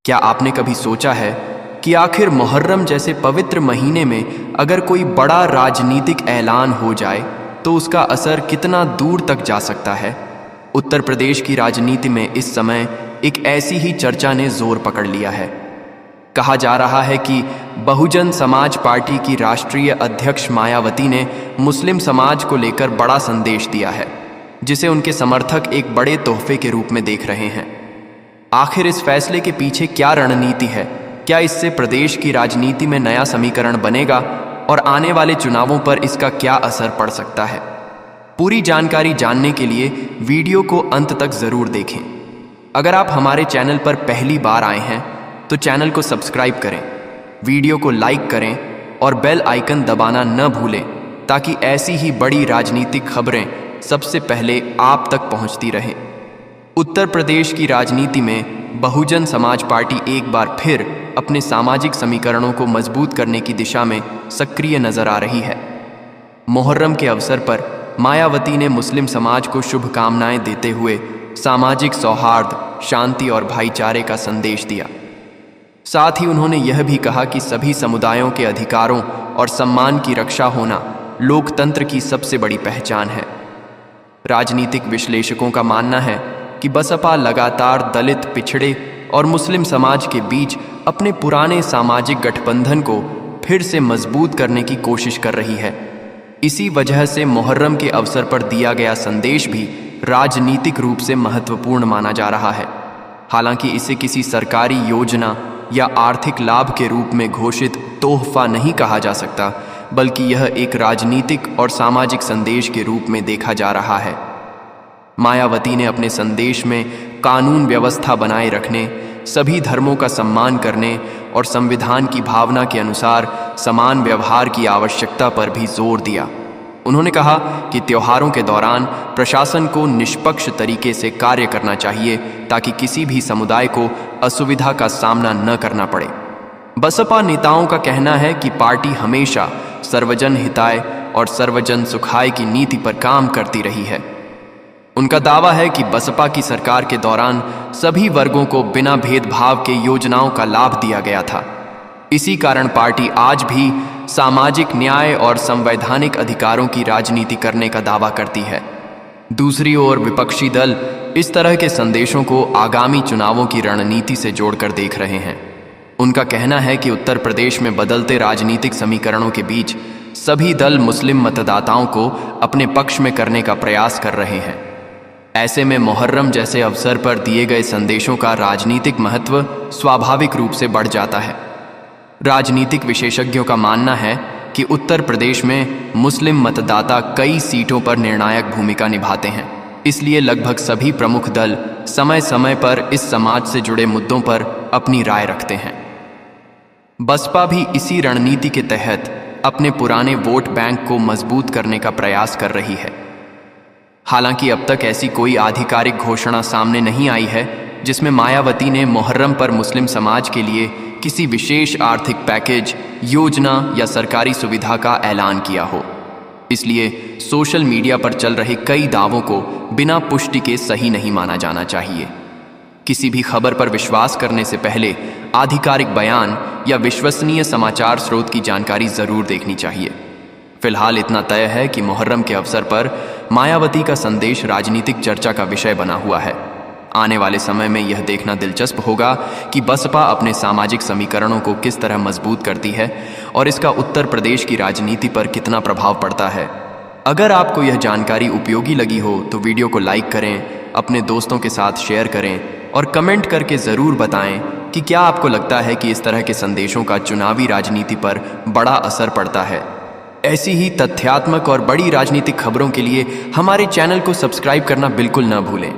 क्या आपने कभी सोचा है कि आखिर मुहर्रम जैसे पवित्र महीने में अगर कोई बड़ा राजनीतिक ऐलान हो जाए तो उसका असर कितना दूर तक जा सकता है। उत्तर प्रदेश की राजनीति में इस समय एक ऐसी ही चर्चा ने जोर पकड़ लिया है। कहा जा रहा है कि बहुजन समाज पार्टी की राष्ट्रीय अध्यक्ष मायावती ने मुस्लिम समाज को लेकर बड़ा संदेश दिया है, जिसे उनके समर्थक एक बड़े तोहफे के रूप में देख रहे हैं। आखिर इस फैसले के पीछे क्या रणनीति है? क्या इससे प्रदेश की राजनीति में नया समीकरण बनेगा और आने वाले चुनावों पर इसका क्या असर पड़ सकता है? पूरी जानकारी जानने के लिए वीडियो को अंत तक जरूर देखें। अगर आप हमारे चैनल पर पहली बार आए हैं तो चैनल को सब्सक्राइब करें, वीडियो को लाइक करें और बेल आइकन दबाना न भूलें ताकि ऐसी ही बड़ी राजनीतिक खबरें सबसे पहले आप तक पहुंचती रहें। उत्तर प्रदेश की राजनीति में बहुजन समाज पार्टी एक बार फिर अपने सामाजिक समीकरणों को मजबूत करने की दिशा में सक्रिय नजर आ रही है। मुहर्रम के अवसर पर मायावती ने मुस्लिम समाज को शुभकामनाएं देते हुए सामाजिक सौहार्द, शांति और भाईचारे का संदेश दिया। साथ ही उन्होंने यह भी कहा कि सभी समुदायों के अधिकारों और सम्मान की रक्षा होना लोकतंत्र की सबसे बड़ी पहचान है। राजनीतिक विश्लेषकों का मानना है कि बसपा लगातार दलित, पिछड़े और मुस्लिम समाज के बीच अपने पुराने सामाजिक गठबंधन को फिर से मजबूत करने की कोशिश कर रही है। इसी वजह से मुहर्रम के अवसर पर दिया गया संदेश भी राजनीतिक रूप से महत्वपूर्ण माना जा रहा है। हालांकि इसे किसी सरकारी योजना या आर्थिक लाभ के रूप में घोषित तोहफा नहीं कहा जा सकता, बल्कि यह एक राजनीतिक और सामाजिक संदेश के रूप में देखा जा रहा है। मायावती ने अपने संदेश में कानून व्यवस्था बनाए रखने, सभी धर्मों का सम्मान करने और संविधान की भावना के अनुसार समान व्यवहार की आवश्यकता पर भी जोर दिया। उन्होंने कहा कि त्योहारों के दौरान प्रशासन को निष्पक्ष तरीके से कार्य करना चाहिए ताकि किसी भी समुदाय को असुविधा का सामना न करना पड़े। बसपा नेताओं का कहना है कि पार्टी हमेशा सर्वजन हिताय और सर्वजन सुखाय की नीति पर काम करती रही है। उनका दावा है कि बसपा की सरकार के दौरान सभी वर्गों को बिना भेदभाव के योजनाओं का लाभ दिया गया था। इसी कारण पार्टी आज भी सामाजिक न्याय और संवैधानिक अधिकारों की राजनीति करने का दावा करती है। दूसरी ओर विपक्षी दल इस तरह के संदेशों को आगामी चुनावों की रणनीति से जोड़कर देख रहे हैं। उनका कहना है कि उत्तर प्रदेश में बदलते राजनीतिक समीकरणों के बीच सभी दल मुस्लिम मतदाताओं को अपने पक्ष में करने का प्रयास कर रहे हैं। ऐसे में मुहर्रम जैसे अवसर पर दिए गए संदेशों का राजनीतिक महत्व स्वाभाविक रूप से बढ़ जाता है। राजनीतिक विशेषज्ञों का मानना है कि उत्तर प्रदेश में मुस्लिम मतदाता कई सीटों पर निर्णायक भूमिका निभाते हैं, इसलिए लगभग सभी प्रमुख दल समय समय पर इस समाज से जुड़े मुद्दों पर अपनी राय रखते हैं। बसपा भी इसी रणनीति के तहत अपने पुराने वोट बैंक को मजबूत करने का प्रयास कर रही है। हालांकि अब तक ऐसी कोई आधिकारिक घोषणा सामने नहीं आई है जिसमें मायावती ने मुहर्रम पर मुस्लिम समाज के लिए किसी विशेष आर्थिक पैकेज, योजना या सरकारी सुविधा का ऐलान किया हो। इसलिए सोशल मीडिया पर चल रहे कई दावों को बिना पुष्टि के सही नहीं माना जाना चाहिए। किसी भी खबर पर विश्वास करने से पहले आधिकारिक बयान या विश्वसनीय समाचार स्रोत की जानकारी जरूर देखनी चाहिए। फिलहाल इतना तय है कि मुहर्रम के अवसर पर मायावती का संदेश राजनीतिक चर्चा का विषय बना हुआ है। आने वाले समय में यह देखना दिलचस्प होगा कि बसपा अपने सामाजिक समीकरणों को किस तरह मजबूत करती है और इसका उत्तर प्रदेश की राजनीति पर कितना प्रभाव पड़ता है। अगर आपको यह जानकारी उपयोगी लगी हो तो वीडियो को लाइक करें, अपने दोस्तों के साथ शेयर करें और कमेंट करके ज़रूर बताएं कि क्या आपको लगता है कि इस तरह के संदेशों का चुनावी राजनीति पर बड़ा असर पड़ता है। ऐसी ही तथ्यात्मक और बड़ी राजनीतिक खबरों के लिए हमारे चैनल को सब्सक्राइब करना बिल्कुल न भूलें।